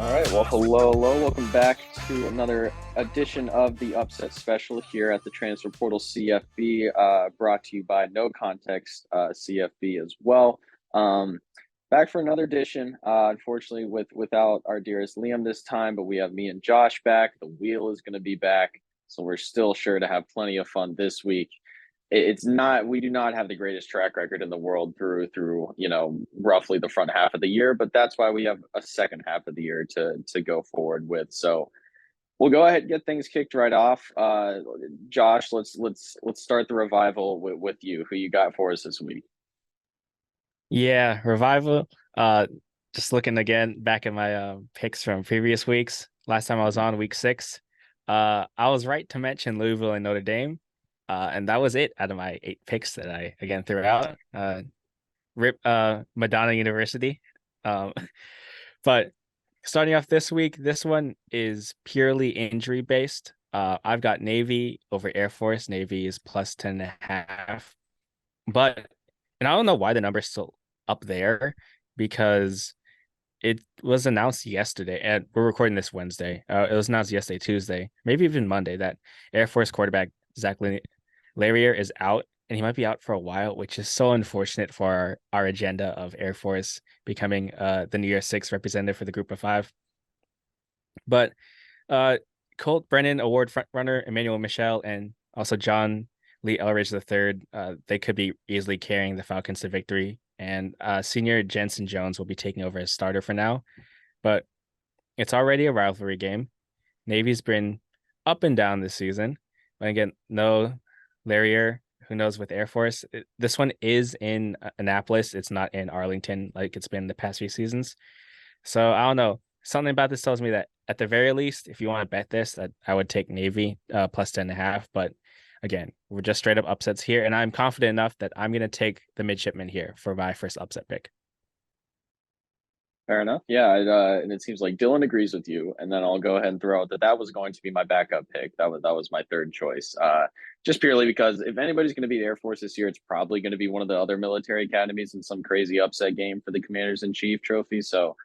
All right. Well, hello, hello. Welcome back to another edition of the Upset Special here at the Transfer Portal CFB, brought to you by No Context CFB as well. Back for another edition. Unfortunately, without our dearest Liam this time, but we have me and Josh back. The wheel is going to be back, so we're still sure to have plenty of fun this week. It's not, we do not have the greatest track record in the world through roughly the front half of the year, but that's why we have a second half of the year to go forward with. So we'll go ahead and get things kicked right off. Josh, let's start the revival with you. Who you got for us this week? Yeah, revival. Just looking again back at my picks from previous weeks. Last time I was on week 6. I was right to mention Louisville and Notre Dame. And that was it out of my 8 picks that I again threw out. Rip Madonna University. Um, but starting off this week, this one is purely injury based. I've got Navy over Air Force. Navy is plus 10.5. But and I don't know why the number's still up there because it was announced yesterday, and we're recording this Wednesday. It was announced yesterday, Tuesday, maybe even Monday, that Air Force quarterback Zach Larrier is out, and he might be out for a while, which is so unfortunate for our agenda of Air Force becoming the New Year Six representative for the Group of Five. But Colt Brennan Award frontrunner Emmanuel Michel and also John Lee Elridge III, they could be easily carrying the Falcons to victory. And senior Jensen Jones will be taking over as starter for now. But it's already a rivalry game. Navy's been up and down this season. But again, no Larrier, who knows with Air Force. This one is in Annapolis. It's not in Arlington like it's been the past few seasons. So I don't know. Something about this tells me that at the very least, if you want to bet this, that I would take Navy plus 10.5. But again, we're just straight up upsets here, and I'm confident enough that I'm going to take the midshipman here for my first upset pick. Fair enough. Yeah, and it seems like Dylan agrees with you, and then I'll go ahead and throw out that was going to be my backup pick. That was my third choice. Just purely because if anybody's going to be the Air Force this year, it's probably going to be one of the other military academies in some crazy upset game for the Commanders in Chief trophy. So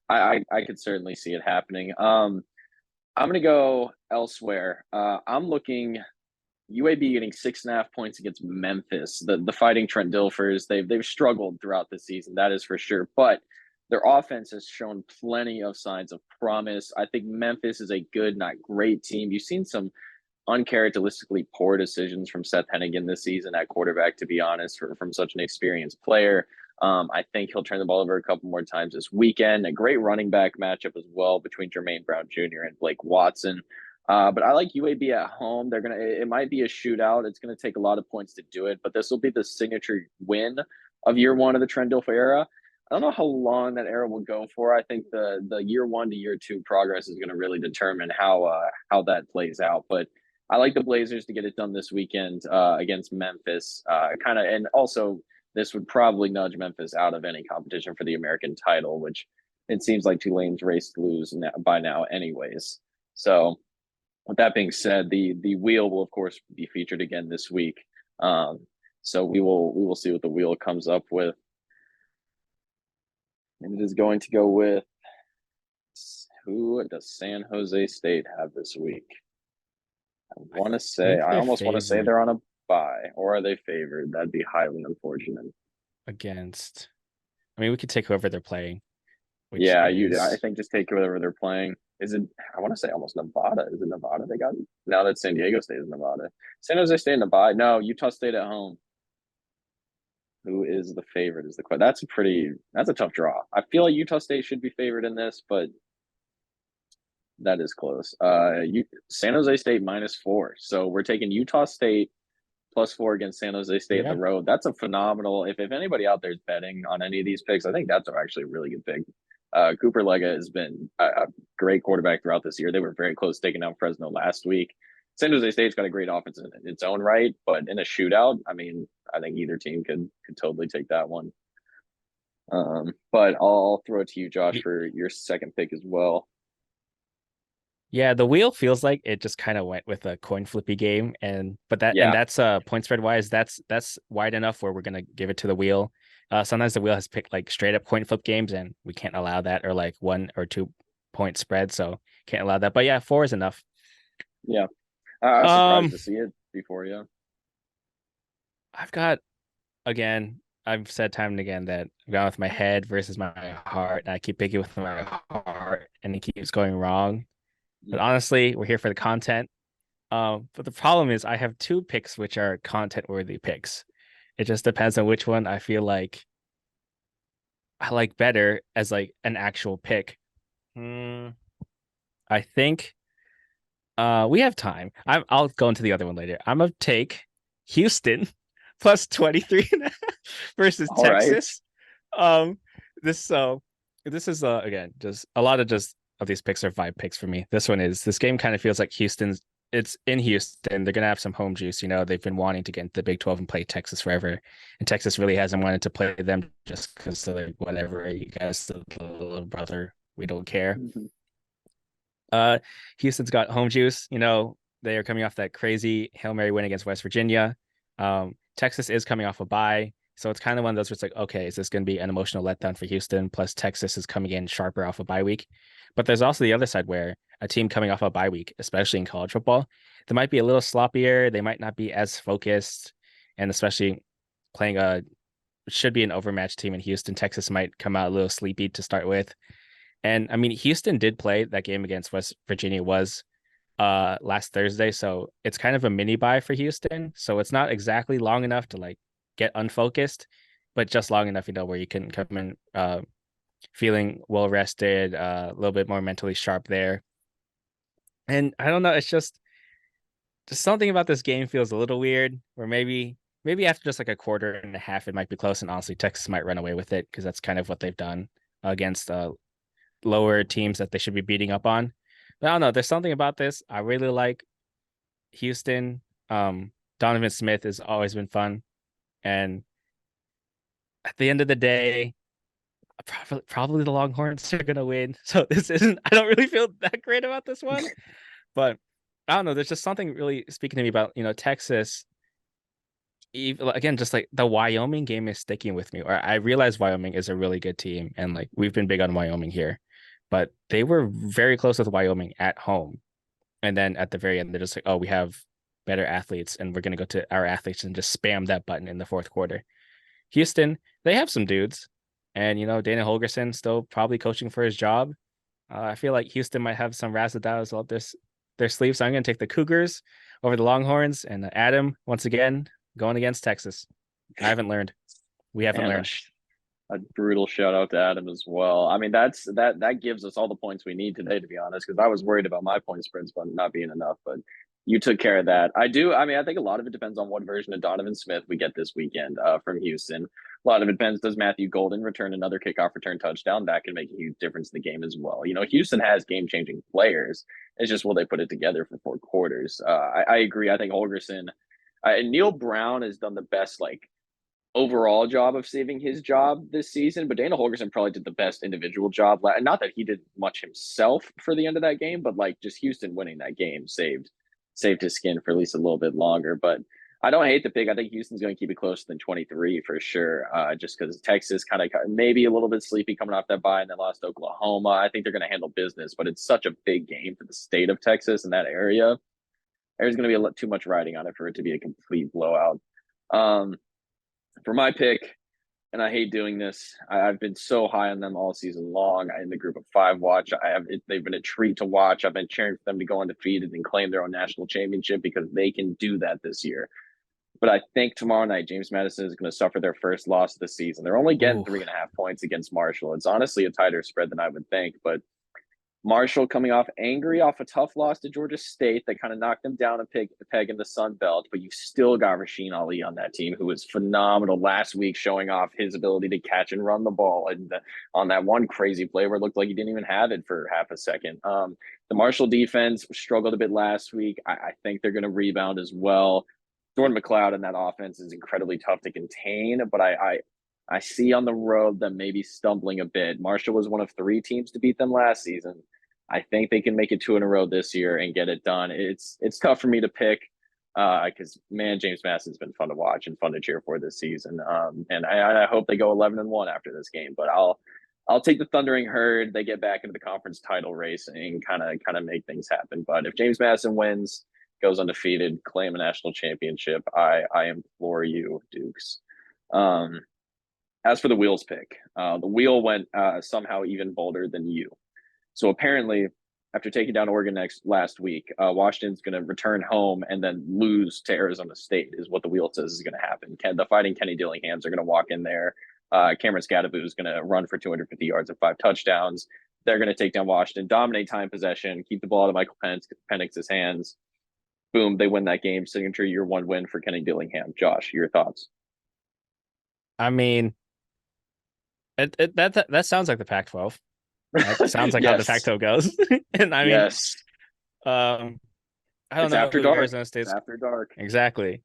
I could certainly see it happening. I'm going to go elsewhere. I'm looking UAB getting 6.5 points against Memphis. The Fighting Trent Dilfers, they've struggled throughout the season, that is for sure. But their offense has shown plenty of signs of promise. I think Memphis is a good, not great team. You've seen some uncharacteristically poor decisions from Seth Hennigan this season at quarterback, to be honest, from such an experienced player. I think he'll turn the ball over a couple more times this weekend. A great running back matchup as well between Jermaine Brown Jr. and Blake Watson. But I like UAB at home. It might be a shootout. It's gonna take a lot of points to do it, but this will be the signature win of year one of the Trent Dilfer era. I don't know how long that era will go for. I think the year one to year two progress is gonna really determine how that plays out. But I like the Blazers to get it done this weekend against Memphis. And also this would probably nudge Memphis out of any competition for the American title, which it seems like Tulane's race to lose by now, anyways. So with that being said, the wheel will of course be featured again this week. So we will see what the wheel comes up with, and it is going to go with, who does San Jose State have this week? I almost want to say they're on a bye, or are they favored? That'd be highly unfortunate. Against, I mean, we could take whoever they're playing. Yeah, I think just take whoever they're playing. Is it? I want to say almost Nevada. Is it Nevada they got? Now that San Diego State is Nevada. San Jose State in the bye. No, Utah State at home. Who is the favorite? Is the question. That's a tough draw. I feel like Utah State should be favored in this, but that is close. San Jose State -4. So we're taking Utah State +4 against San Jose State at the road. That's a phenomenal. If anybody out there is betting on any of these picks, I think that's actually a really good pick. Cooper Lega has been a great quarterback throughout this year. They were very close taking out Fresno last week. San Jose State's got a great offense in its own right, but in a shootout, I mean, I think either team could totally take that one. But I'll throw it to you, Josh, for your second pick as well. Yeah, the wheel feels like it just kind of went with a coin flippy game, and that's point spread wise, that's wide enough where we're gonna give it to the wheel. Sometimes the wheel has picked like straight up coin flip games, and we can't allow that, or like 1 or 2 point spread, so can't allow that. But yeah, 4 is enough. Yeah, I was surprised Um, to see it before. Yeah. I've got again. I've said time and again that I'm going with my head versus my heart, and I keep picking with my heart, and it keeps going wrong. But honestly, we're here for the content. But the problem is I have two picks which are content worthy picks. It just depends on which one I feel like I like better as like an actual pick. Hmm, I think we have time. I'll go into the other one later. I'm gonna take Houston plus 23 and a half versus All right. Texas. Um this so this is again just a lot of just of these picks are vibe picks for me. This game kind of feels like Houston's it's in Houston. They're gonna have some home juice. You know, they've been wanting to get into the Big 12 and play Texas forever. And Texas really hasn't wanted to play them just because they're like, whatever, you guys, the little brother, we don't care. Mhm. Uh, Houston's got home juice. You know, they are coming off that crazy Hail Mary win against West Virginia. Texas is coming off a bye. So it's kind of one of those where it's like, okay, is this going to be an emotional letdown for Houston? Plus, Texas is coming in sharper off a bye week. But there's also the other side where a team coming off a bye week, especially in college football, they might be a little sloppier. They might not be as focused. And especially playing a should be an overmatched team in Houston, Texas might come out a little sleepy to start with. And I mean, Houston did play that game against West Virginia was last Thursday, so it's kind of a mini buy for Houston. So it's not exactly long enough to like get unfocused, but just long enough, you know, where you can come in feeling well rested, a little bit more mentally sharp there. And I don't know, it's just something about this game feels a little weird, where maybe after just like a quarter and a half, it might be close, and honestly, Texas might run away with it because that's kind of what they've done against lower teams that they should be beating up on. But I don't know. There's something about this. I really like Houston. Donovan Smith has always been fun. And at the end of the day, probably the Longhorns are gonna win. So this isn't I don't really feel that great about this one. But I don't know. There's just something really speaking to me about, you know, Texas. Even, again, just like the Wyoming game is sticking with me. Or I realize Wyoming is a really good team, and like we've been big on Wyoming here, but they were very close with Wyoming at home. And then at the very end, they're just like, oh, we have better athletes, and we're going to go to our athletes and just spam that button in the fourth quarter. Houston, they have some dudes. And, you know, Dana Holgerson still probably coaching for his job. I feel like Houston might have some razzle up their sleeves. So I'm going to take the Cougars over the Longhorns. And Adam, once again, going against Texas. I haven't learned. We haven't And learned. a brutal shout out to Adam as well. I mean, that gives us all the points we need today, to be honest, because I was worried about my point spreads but not being enough. But you took care of that. I do. I mean, I think a lot of it depends on what version of Donovan Smith we get this weekend from Houston. A lot of it depends. Does Matthew Golden return another kickoff return touchdown? That can make a huge difference in the game as well. You know, Houston has game changing players. It's just will they put it together for 4 quarters? I agree. I think Holgerson, Neil Brown has done the best like overall job of saving his job this season, but Dana Holgerson probably did the best individual job. Not that he did much himself for the end of that game, but like just Houston winning that game saved his skin for at least a little bit longer. But I don't hate the pick. I think Houston's going to keep it closer than 23 for sure. Just because Texas kind of maybe a little bit sleepy coming off that bye and then lost to Oklahoma. I think they're going to handle business, but it's such a big game for the state of Texas and that area. There's going to be a lot too much riding on it for it to be a complete blowout. Um, for my pick, and I hate doing this. I've been so high on them all season long. In the group of five watch, they've been a treat to watch. I've been cheering for them to go undefeated and claim their own national championship because they can do that this year. But I think tomorrow night, James Madison is going to suffer their first loss of the season. They're only getting Ooh. 3.5 points against Marshall. It's honestly a tighter spread than I would think, but Marshall coming off angry off a tough loss to Georgia State that kind of knocked them down a peg in the Sun Belt, but you still got Rasheen Ali on that team, who was phenomenal last week, showing off his ability to catch and run the ball. And on that one crazy play where it looked like he didn't even have it for half a second. The Marshall defense struggled a bit last week. I think they're going to rebound as well. Jordan McLeod in that offense is incredibly tough to contain, but I see on the road them maybe stumbling a bit. Marshall was one of 3 teams to beat them last season. I think they can make it 2 in a row this year and get it done. It's tough for me to pick because man, James Madison's been fun to watch and fun to cheer for this season. And I hope they go 11-1 after this game. But I'll I'll take the Thundering Herd. They get back into the conference title race and kind of make things happen. But if James Madison wins, goes undefeated, claim a national championship, I implore you, Dukes. Um, as for the Wheels pick, the Wheel went somehow even bolder than you. So apparently, after taking down Oregon last week, Washington's going to return home and then lose to Arizona State, is what the Wheel says is going to happen. The Fighting Kenny Dillinghams are going to walk in there. Cameron Scadaboo is going to run for 250 yards and 5 touchdowns. They're going to take down Washington, dominate time possession, keep the ball out of Michael Penix's hands. Boom, they win that game. Signature year 1 win for Kenny Dillingham. Josh, your thoughts? I mean, that sounds like the Pac-12. That sounds like how the Yes. Pac-12 goes. And I mean, Yes. um, I don't It's know after who dark. Arizona It's State's after dark. exactly.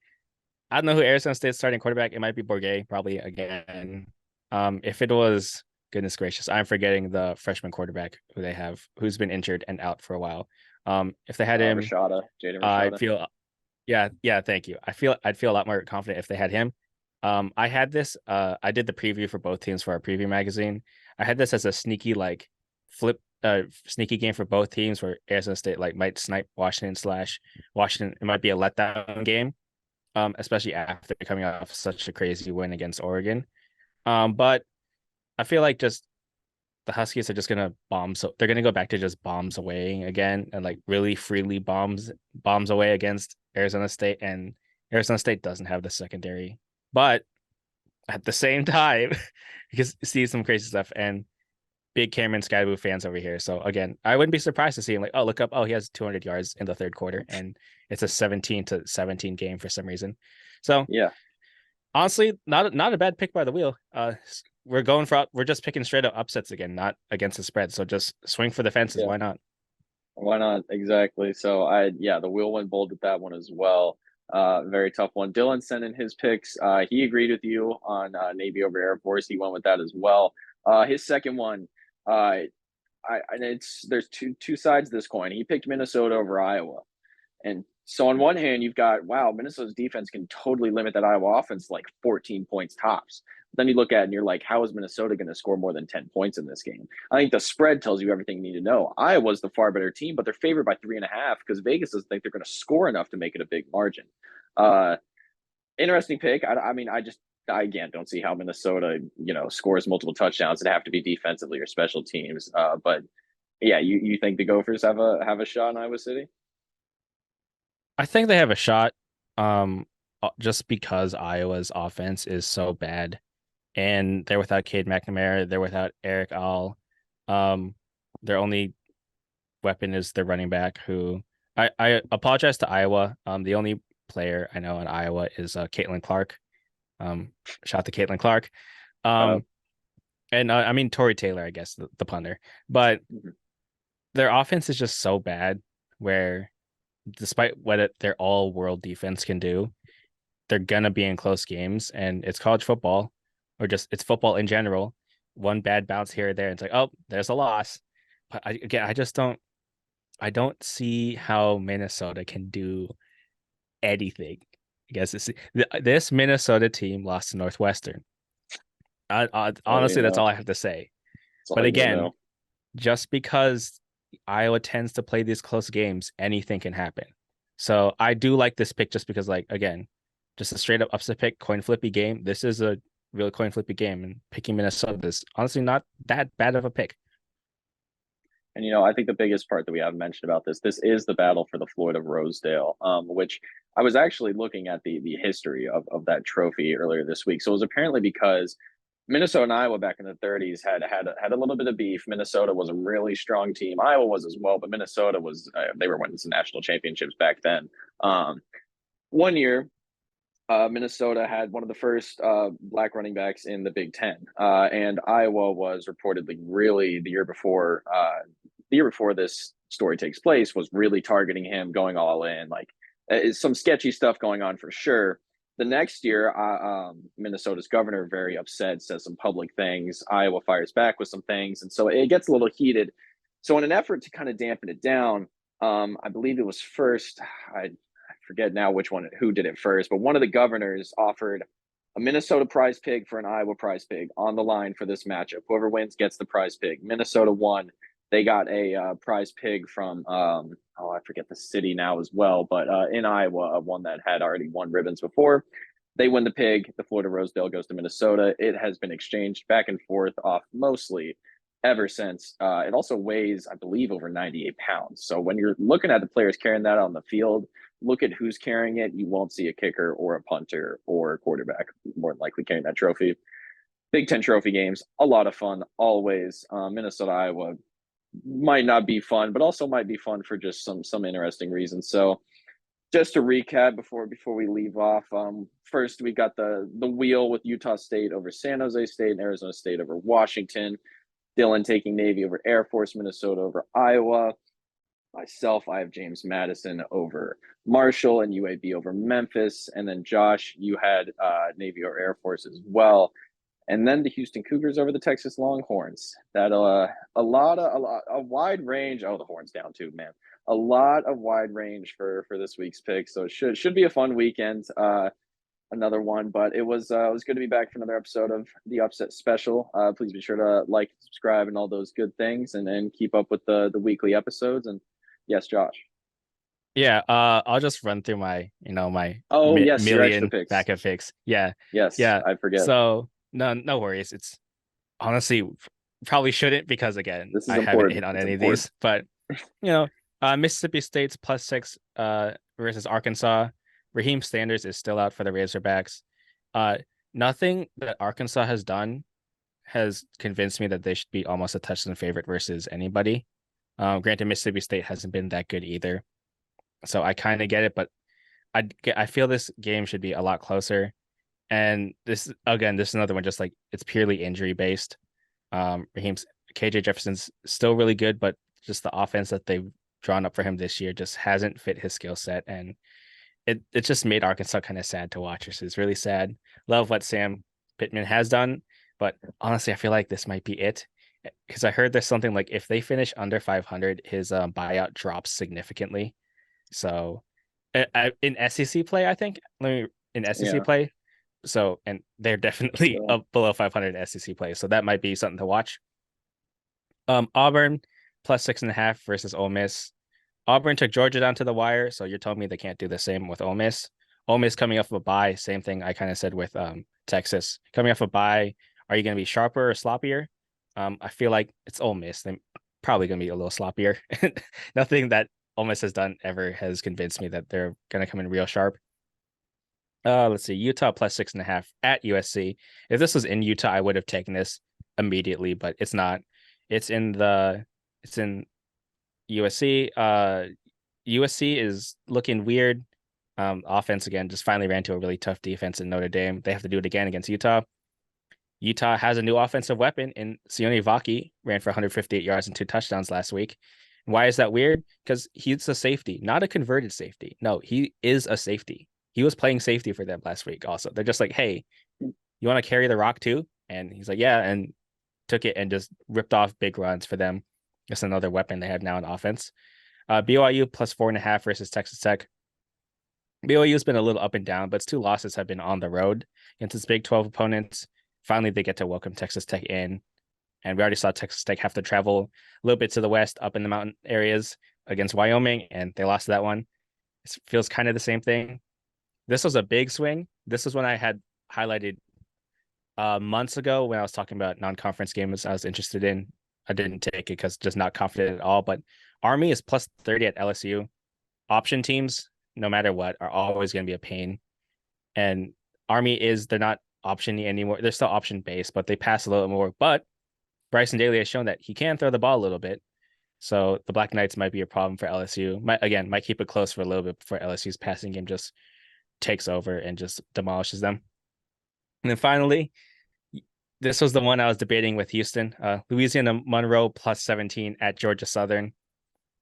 I don't know who Arizona State's starting quarterback. It might be Bourget, probably again. If it was, goodness gracious, I'm forgetting the freshman quarterback who they have, who's been injured and out for a while. If they had him, Rashada, Jaden I'd Rashada. feel, yeah, thank you. I'd feel a lot more confident if they had him. I had this. I did the preview for both teams for our preview magazine. I had this as a sneaky like flip, sneaky game for both teams where Arizona State like might snipe Washington. It might be a letdown game, especially after coming off such a crazy win against Oregon. But I feel like just the Huskies are just gonna bomb. So they're gonna go back to just bombs away again and like really freely bombs away against Arizona State. And Arizona State doesn't have the secondary, but at the same time, you can see some crazy stuff and big Cameron Skyboo fans over here. So again, I wouldn't be surprised to see him like, oh, look up, oh, he has 200 yards in the third quarter, and it's a 17-17 game for some reason. So Yeah. honestly, not a bad pick by the Wheel. We're just picking straight up upsets again, not against the spread. So just swing for the fences. Yeah. Why not? Why not? Exactly. So the Wheel went bold with that one as well. Very tough one. Dylan sent in his picks. He agreed with you on Navy over Air Force. He went with that as well. His second one, and there's two sides to this coin. He picked Minnesota over Iowa. And so on one hand, you've got, wow, Minnesota's defense can totally limit that Iowa offense to like 14 points tops. But then you look at it and you're like, how is Minnesota going to score more than 10 points in this game? I think the spread tells you everything you need to know. Iowa's the far better team, but they're favored by 3.5 because Vegas doesn't think they're going to score enough to make it a big margin. Interesting pick. I mean, I again don't see how Minnesota, scores multiple touchdowns. It'd have to be defensively or special teams. But yeah, you think the Gophers have a shot in Iowa City? I think they have a shot. Just because Iowa's offense is so bad, and they're without Cade McNamara, they're without Eric All. Their only weapon is their running back, who I apologize to Iowa. The only player I know in Iowa is Caitlin Clark. Shout out to Caitlin Clark. Uh, And I mean Tory Taylor, I guess the punter. But mhm. their offense is just so bad, where despite what their all world defense can do, they're gonna be in close games, and it's college football, or just it's football in general. One bad bounce here or there, it's like, oh, there's a loss. But I don't see how Minnesota can do anything. I guess this Minnesota team lost to Northwestern. All you Honestly, that's know. all I have to say. That's all But I need to again, know. just because Iowa tends to play these close games, anything can happen. So I do like this pick just because, like, again, just a straight up upset pick, coin flippy game. This is a real coin flippy game, and picking Minnesota is honestly not that bad of a pick. And I think the biggest part that we haven't mentioned about this is the battle for the Floyd of Rosedale, which I was actually looking at the history of that trophy earlier this week. So it was apparently because Minnesota and Iowa back in the 30s had a little bit of beef. Minnesota was a really strong team. Iowa was as well, but Minnesota was they were winning some national championships back then. One year, Minnesota had one of the first black running backs in the Big Ten, and Iowa was reportedly really the year before this story takes place was really targeting him, going all in, like some sketchy stuff going on for sure. The next year, Minnesota's governor very upset, says some public things. Iowa fires back with some things, and so it gets a little heated. So, in an effort to kind of dampen it down, I believe it was first. I forget now which one who did it first, but one of the governors offered a Minnesota prize pig for an Iowa prize pig on the line for this matchup. Whoever wins gets the prize pig. Minnesota won. They got a prize pig from I forget the city now as well, but in Iowa, one that had already won ribbons before. They win the pig. The Florida Rosedale goes to Minnesota. It has been exchanged back and forth off mostly ever since. It also weighs, I believe, over 98 pounds. So when you're looking at the players carrying that on the field, look at who's carrying it. You won't see a kicker or a punter or a quarterback more than likely carrying that trophy. Big Ten trophy games, a lot of fun always. Minnesota, Iowa might not be fun, but also might be fun for just some interesting reasons. So just to recap before we leave off, first we got the wheel with Utah State over San Jose State and Arizona State over Washington. Dylan taking Navy over Air Force, Minnesota over Iowa. Myself, I have James Madison over Marshall and UAB over Memphis. And then Josh, you had Navy or Air Force as well. And then the Houston Cougars over the Texas Longhorns. That a wide range. Oh, the horns down too, man. A lot of wide range for this week's pick. So it should be a fun weekend. Another one, but it was good to be back for another episode of the Upset Special. Please be sure to like, subscribe, and all those good things, and keep up with the weekly episodes. And yes, Josh. Yeah, I'll just run through my, my Oh yes, your extra million picks. backup picks. Yeah, Yes, yeah. I forget. So no worries. It's honestly probably shouldn't, because again, This is I haven't important. hit on It's any important. of these. But Mississippi State's +6 versus Arkansas. Raheem Sanders is still out for the Razorbacks. Nothing that Arkansas has done has convinced me that they should be almost a touchdown favorite versus anybody. Granted, Mississippi State hasn't been that good either, so I kind of get it, but I feel this game should be a lot closer. And this is another one, just like it's purely injury based. Raheem's KJ Jefferson's still really good, but just the offense that they've drawn up for him this year just hasn't fit his skill set, and it just made Arkansas kind of sad to watch. It's really sad. Love what Sam Pittman has done, but honestly, I feel like this might be it, because I heard there's something like if they finish under 500, his buyout drops significantly. So in SEC play, I think in SEC play. So, and they're definitely up below 500 in SEC play. So that might be something to watch. Auburn +6.5 versus Ole Miss. Auburn took Georgia down to the wire, so you're telling me they can't do the same with Ole Miss. Ole Miss coming off of a bye, same thing I kind of said with Texas. Coming off a bye, are you going to be sharper or sloppier? I feel like it's Ole Miss. They're probably going to be a little sloppier. Nothing that Ole Miss has done ever has convinced me that they're going to come in real sharp. Let's see, Utah +6.5 at USC. If this was in Utah, I would have taken this immediately, but it's not. It's in USC. USC is looking weird. Offense again just finally ran to a really tough defense in Notre Dame. They have to do it again against Utah. Utah has a new offensive weapon in Sione Vaki, ran for 158 yards and 2 touchdowns last week. Why is that weird? Because he's a safety, not a converted safety. No, he is a safety. He was playing safety for them last week also. They're just like, hey, you want to carry the rock too? And he's like, yeah, and took it and just ripped off big runs for them. That's another weapon they have now in offense. BYU +4.5 versus Texas Tech. BYU's been a little up and down, but its 2 losses have been on the road against its Big 12 opponents. Finally, they get to welcome Texas Tech in. And we already saw Texas Tech have to travel a little bit to the west, up in the mountain areas against Wyoming, and they lost that one. It feels kind of the same thing. This was a big swing. This is when I had highlighted months ago when I was talking about non-conference games I was interested in. I didn't take it because just not confident at all. But Army is +30 at LSU. Option teams, no matter what, are always going to be a pain. And Army they're not option anymore. They're still option based, but they pass a little more. But Bryson Daly has shown that he can throw the ball a little bit. So the Black Knights might be a problem for LSU. Might keep it close for a little bit before LSU's passing game just takes over and just demolishes them. And then finally, this was the one I was debating with Houston. Louisiana Monroe +17 at Georgia Southern.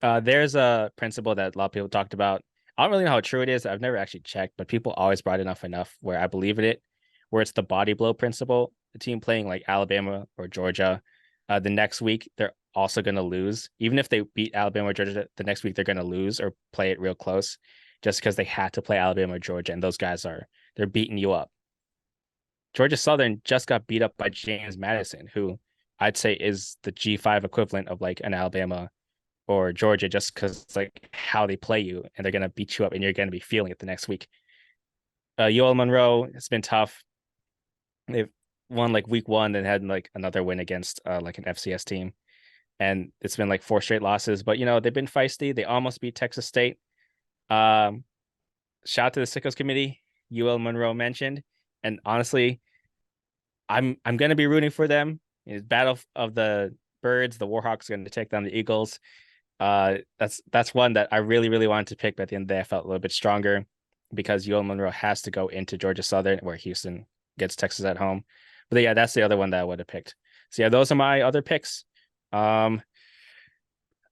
There's a principle that a lot of people talked about. I don't really know how true it is. I've never actually checked, but people always brought it up enough where I believe in it, where it's the body blow principle. The team playing like Alabama or Georgia, the next week, they're also going to lose. Even if they beat Alabama or Georgia, the next week they're going to lose or play it real close just because they had to play Alabama or Georgia. And those guys they're beating you up. Georgia Southern just got beat up by James Madison, who I'd say is the G5 equivalent of like an Alabama or Georgia, just because it's like how they play you, and they're gonna beat you up, and you're gonna be feeling it the next week. UL Monroe, it's been tough. They've won like week one, then had like another win against like an FCS team, and it's been like 4 straight losses. But they've been feisty. They almost beat Texas State. Um, Shout out to the Sickos committee. UL Monroe mentioned, and honestly, I'm gonna be rooting for them. It's Battle of the Birds. The Warhawks are going to take down the Eagles. That's one that I really really wanted to pick, but at the end of the day, I felt a little bit stronger because UL Monroe has to go into Georgia Southern, where Houston gets Texas at home. But yeah, that's the other one that I would have picked. So yeah, those are my other picks. Um,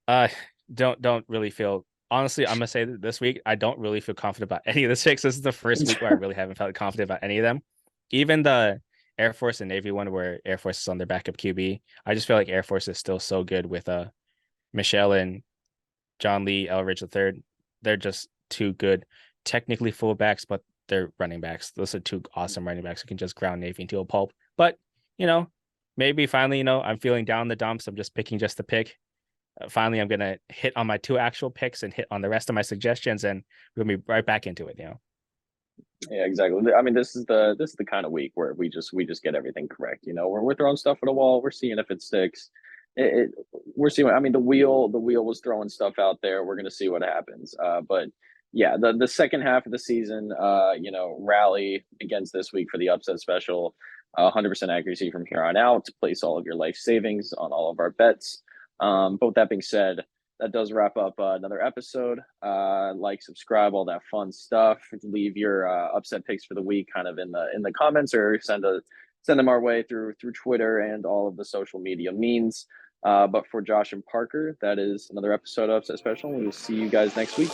uh, don't really feel. Honestly, I'm gonna say that this week I don't really feel confident about any of the picks. This is the first week where I really haven't felt confident about any of them. Even the Air Force and Navy one, where Air Force is on their backup QB, I just feel like Air Force is still so good with Michelle and John Lee Elridge III. They're just too good. Technically fullbacks, but they're running backs. Those are two awesome running backs who can just ground Navy into a pulp. But maybe finally, I'm feeling down the dumps. I'm just picking just to pick. Finally, I'm gonna hit on my 2 actual picks and hit on the rest of my suggestions, and we're gonna be right back into it. Yeah, exactly. I mean, this is the kind of week where we just get everything correct. We're throwing stuff at a wall. We're seeing if it sticks. We're seeing. I mean, the wheel was throwing stuff out there. We're gonna see what happens. But yeah, the second half of the season, rally against this week for the upset special. 100% accuracy from here on out to place all of your life savings on all of our bets. But with that being said, that does wrap up another episode. Like, subscribe, all that fun stuff. Leave your upset picks for the week kind of in the comments, or send them our way through Twitter and all of the social media means. But for Josh and Parker, that is another episode of Upset Special. We will see you guys next week.